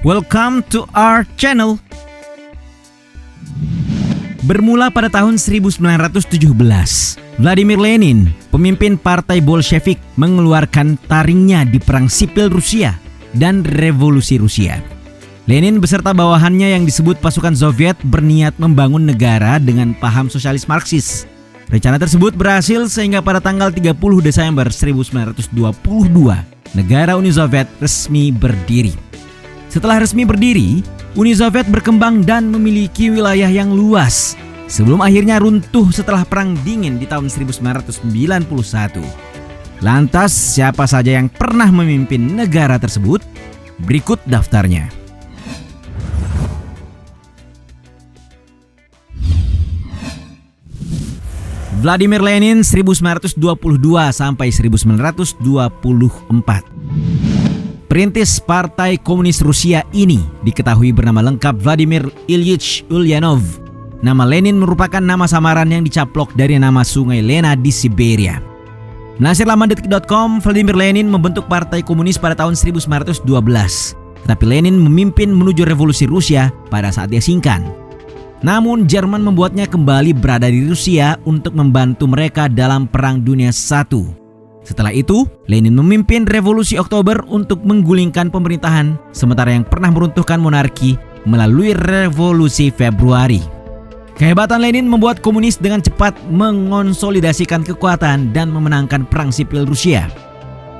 Welcome to our channel. Bermula pada tahun 1917, Vladimir Lenin, pemimpin Partai Bolshevik, mengeluarkan taringnya di Perang Sipil Rusia dan Revolusi Rusia. Lenin beserta bawahannya yang disebut pasukan Soviet berniat membangun negara dengan paham sosialis Marxis. Rencana tersebut berhasil sehingga pada tanggal 30 Desember 1922, negara Uni Soviet resmi berdiri. Setelah resmi berdiri, Uni Soviet berkembang dan memiliki wilayah yang luas sebelum akhirnya runtuh setelah Perang Dingin di tahun 1991. Lantas, siapa saja yang pernah memimpin negara tersebut? Berikut daftarnya. Vladimir Lenin 1922 sampai 1924. Perintis Partai Komunis Rusia ini diketahui bernama lengkap Vladimir Ilyich Ulyanov. Nama Lenin merupakan nama samaran yang dicaplok dari nama sungai Lena di Siberia. Melansir laman detik.com, Vladimir Lenin membentuk Partai Komunis pada tahun 1912. Tetapi Lenin memimpin menuju revolusi Rusia pada saat dia singkan. Namun Jerman membuatnya kembali berada di Rusia untuk membantu mereka dalam Perang Dunia I. Setelah itu, Lenin memimpin Revolusi Oktober untuk menggulingkan pemerintahan, sementara yang pernah meruntuhkan monarki melalui Revolusi Februari. Kehebatan Lenin membuat komunis dengan cepat mengonsolidasikan kekuatan dan memenangkan Perang Sipil Rusia.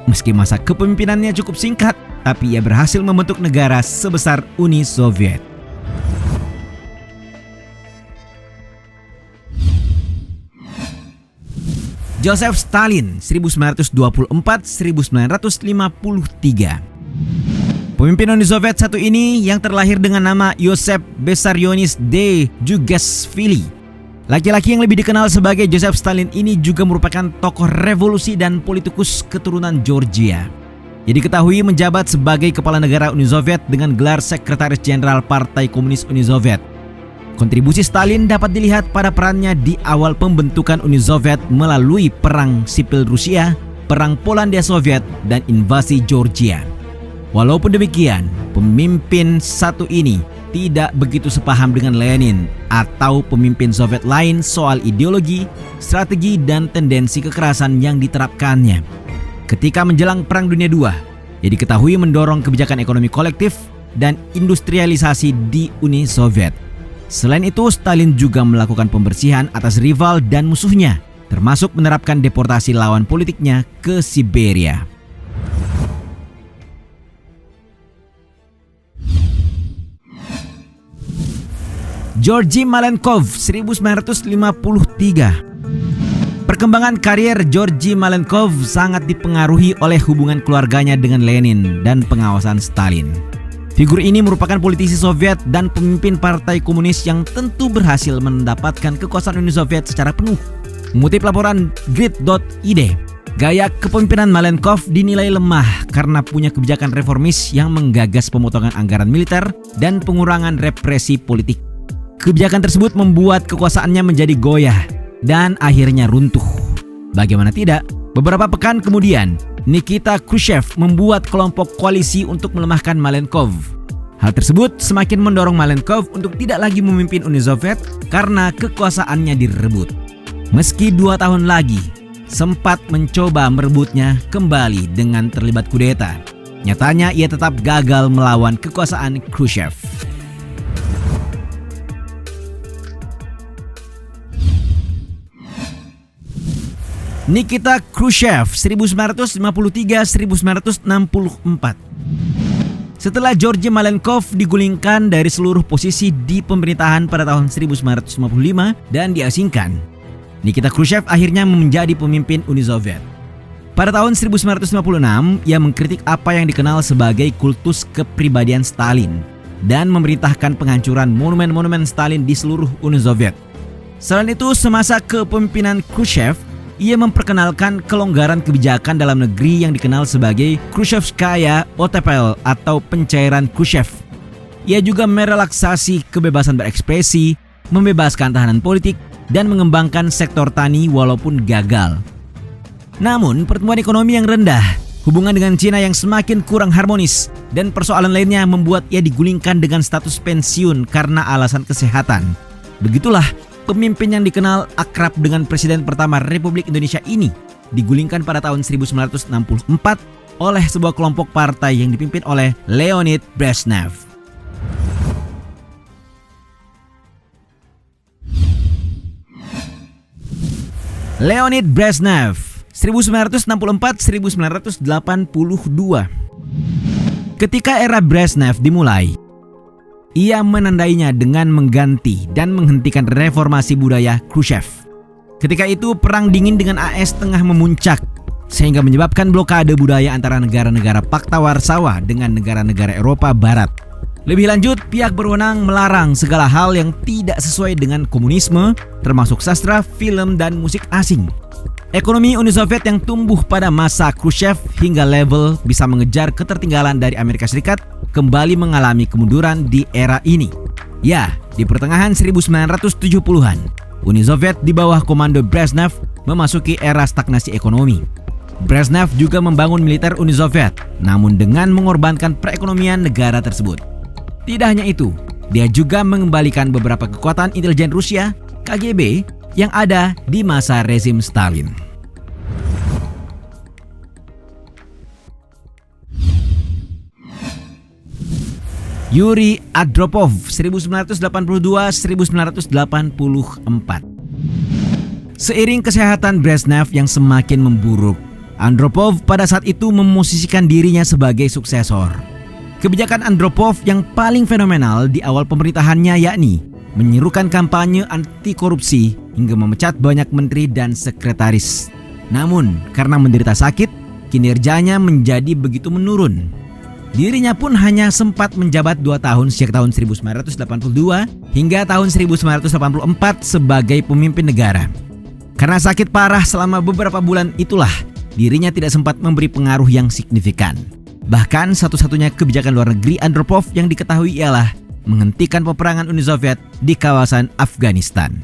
Meski masa kepemimpinannya cukup singkat, tapi ia berhasil membentuk negara sebesar Uni Soviet. Joseph Stalin 1924-1953. Pemimpin Uni Soviet satu ini yang terlahir dengan nama Yosef Vissarionovich Djugashvili. Laki-laki yang lebih dikenal sebagai Joseph Stalin ini juga merupakan tokoh revolusi dan politikus keturunan Georgia. Ia diketahui menjabat sebagai kepala negara Uni Soviet dengan gelar Sekretaris Jenderal Partai Komunis Uni Soviet. Kontribusi Stalin dapat dilihat pada perannya di awal pembentukan Uni Soviet melalui Perang Sipil Rusia, Perang Polandia Soviet, dan invasi Georgia. Walaupun demikian, pemimpin satu ini tidak begitu sepaham dengan Lenin atau pemimpin Soviet lain soal ideologi, strategi, dan tendensi kekerasan yang diterapkannya. Ketika menjelang Perang Dunia II, ia diketahui mendorong kebijakan ekonomi kolektif dan industrialisasi di Uni Soviet. Selain itu, Stalin juga melakukan pembersihan atas rival dan musuhnya, termasuk menerapkan deportasi lawan politiknya ke Siberia. Georgy Malenkov 1953. Perkembangan karier Georgy Malenkov sangat dipengaruhi oleh hubungan keluarganya dengan Lenin dan pengawasan Stalin. Figur ini merupakan politisi Soviet dan pemimpin Partai Komunis yang tentu berhasil mendapatkan kekuasaan Uni Soviet secara penuh. Mengutip laporan Grid.id, gaya kepemimpinan Malenkov dinilai lemah karena punya kebijakan reformis yang menggagas pemotongan anggaran militer dan pengurangan represi politik. Kebijakan tersebut membuat kekuasaannya menjadi goyah dan akhirnya runtuh. Bagaimana tidak, beberapa pekan kemudian, Nikita Khrushchev membuat kelompok koalisi untuk melemahkan Malenkov. Hal tersebut semakin mendorong Malenkov untuk tidak lagi memimpin Uni Soviet karena kekuasaannya direbut. Meski 2 tahun lagi sempat mencoba merebutnya kembali dengan terlibat kudeta, nyatanya ia tetap gagal melawan kekuasaan Khrushchev. Nikita Khrushchev 1953-1964. Setelah Georgy Malenkov digulingkan dari seluruh posisi di pemerintahan pada tahun 1955 dan diasingkan, Nikita Khrushchev akhirnya menjadi pemimpin Uni Soviet. Pada tahun 1956, ia mengkritik apa yang dikenal sebagai kultus kepribadian Stalin dan memerintahkan penghancuran monumen-monumen Stalin di seluruh Uni Soviet. Selain itu, semasa kepemimpinan Khrushchev, ia memperkenalkan kelonggaran kebijakan dalam negeri yang dikenal sebagai Khrushchevskaya Ottepel atau pencairan Khrushchev. Ia juga merelaksasi kebebasan berekspresi, membebaskan tahanan politik, dan mengembangkan sektor tani walaupun gagal. Namun, pertumbuhan ekonomi yang rendah, hubungan dengan Cina yang semakin kurang harmonis, dan persoalan lainnya membuat ia digulingkan dengan status pensiun karena alasan kesehatan. Begitulah pemimpin yang dikenal akrab dengan Presiden pertama Republik Indonesia ini digulingkan pada tahun 1964 oleh sebuah kelompok partai yang dipimpin oleh Leonid Brezhnev. Leonid Brezhnev 1964-1982. Ketika era Brezhnev dimulai, ia menandainya dengan mengganti dan menghentikan reformasi budaya Khrushchev. Ketika itu perang dingin dengan AS tengah memuncak, sehingga menyebabkan blokade budaya antara negara-negara Pakta Warsawa dengan negara-negara Eropa Barat. Lebih lanjut, pihak berwenang melarang segala hal yang tidak sesuai dengan komunisme, termasuk sastra, film, dan musik asing. Ekonomi Uni Soviet yang tumbuh pada masa Khrushchev hingga level bisa mengejar ketertinggalan dari Amerika Serikat kembali mengalami kemunduran di era ini. Ya, di pertengahan 1970-an, Uni Soviet di bawah komando Brezhnev memasuki era stagnasi ekonomi. Brezhnev juga membangun militer Uni Soviet, namun dengan mengorbankan perekonomian negara tersebut. Tidak hanya itu, dia juga mengembalikan beberapa kekuatan intelijen Rusia, KGB, yang ada di masa rezim Stalin. Yuri Andropov 1982-1984. Seiring kesehatan Brezhnev yang semakin memburuk, Andropov pada saat itu memosisikan dirinya sebagai suksesor. Kebijakan Andropov yang paling fenomenal di awal pemerintahannya yakni menyerukan kampanye anti korupsi hingga memecat banyak menteri dan sekretaris. Namun, karena menderita sakit, kinerjanya menjadi begitu menurun. Dirinya pun hanya sempat menjabat 2 tahun sejak tahun 1982 hingga tahun 1984 sebagai pemimpin negara. Karena sakit parah selama beberapa bulan itulah, dirinya tidak sempat memberi pengaruh yang signifikan. Bahkan satu-satunya kebijakan luar negeri Andropov yang diketahui ialah menghentikan peperangan Uni Soviet di kawasan Afghanistan.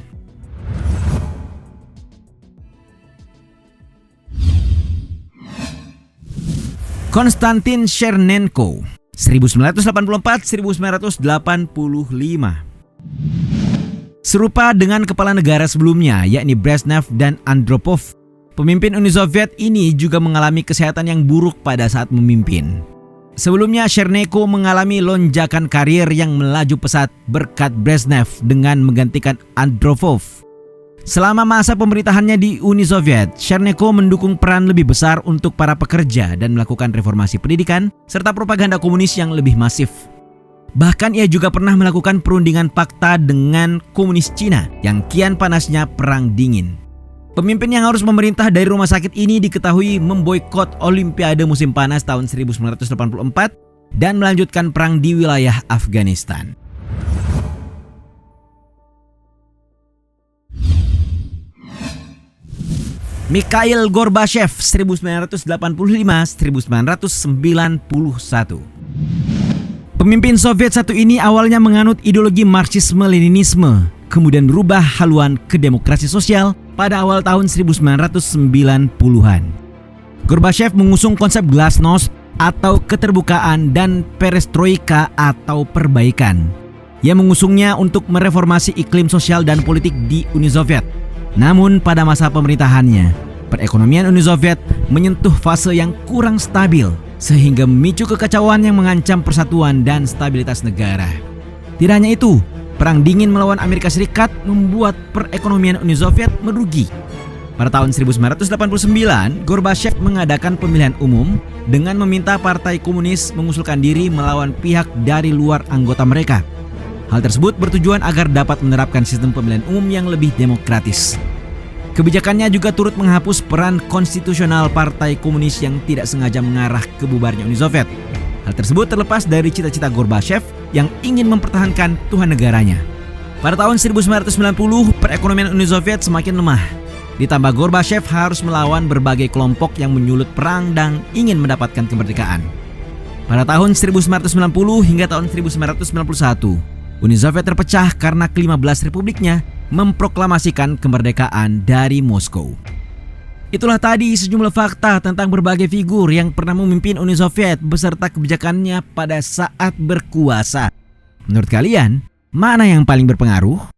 Konstantin Chernenko 1984-1985. Serupa dengan kepala negara sebelumnya yakni Brezhnev dan Andropov, pemimpin Uni Soviet ini juga mengalami kesehatan yang buruk pada saat memimpin. Sebelumnya Chernenko mengalami lonjakan karir yang melaju pesat berkat Brezhnev dengan menggantikan Andropov. Selama masa pemerintahannya di Uni Soviet, Chernenko mendukung peran lebih besar untuk para pekerja dan melakukan reformasi pendidikan serta propaganda komunis yang lebih masif. Bahkan ia juga pernah melakukan perundingan fakta dengan komunis Cina yang kian panasnya perang dingin. Pemimpin yang harus memerintah dari rumah sakit ini diketahui memboikot Olimpiade musim panas tahun 1984 dan melanjutkan perang di wilayah Afghanistan. Mikhail Gorbachev 1985-1991. Pemimpin Soviet satu ini awalnya menganut ideologi Marxisme-Leninisme, kemudian berubah haluan ke demokrasi sosial pada awal tahun 1990-an. Gorbachev mengusung konsep glasnost atau keterbukaan dan perestroika atau perbaikan. Ia mengusungnya untuk mereformasi iklim sosial dan politik di Uni Soviet. Namun pada masa pemerintahannya, perekonomian Uni Soviet menyentuh fase yang kurang stabil sehingga memicu kekacauan yang mengancam persatuan dan stabilitas negara. Tidak hanya itu, Perang dingin melawan Amerika Serikat membuat perekonomian Uni Soviet merugi. Pada tahun 1989, Gorbachev mengadakan pemilihan umum dengan meminta Partai Komunis mengusulkan diri melawan pihak dari luar anggota mereka. Hal tersebut bertujuan agar dapat menerapkan sistem pemilihan umum yang lebih demokratis. Kebijakannya juga turut menghapus peran konstitusional Partai Komunis yang tidak sengaja mengarah ke bubarnya Uni Soviet. Hal tersebut terlepas dari cita-cita Gorbachev yang ingin mempertahankan Tuhan negaranya. Pada tahun 1990, perekonomian Uni Soviet semakin lemah. Ditambah Gorbachev harus melawan berbagai kelompok yang menyulut perang dan ingin mendapatkan kemerdekaan. Pada tahun 1990 hingga tahun 1991, Uni Soviet terpecah karena ke-15 republiknya memproklamasikan kemerdekaan dari Moskow. Itulah tadi sejumlah fakta tentang berbagai figur yang pernah memimpin Uni Soviet beserta kebijakannya pada saat berkuasa. Menurut kalian, mana yang paling berpengaruh?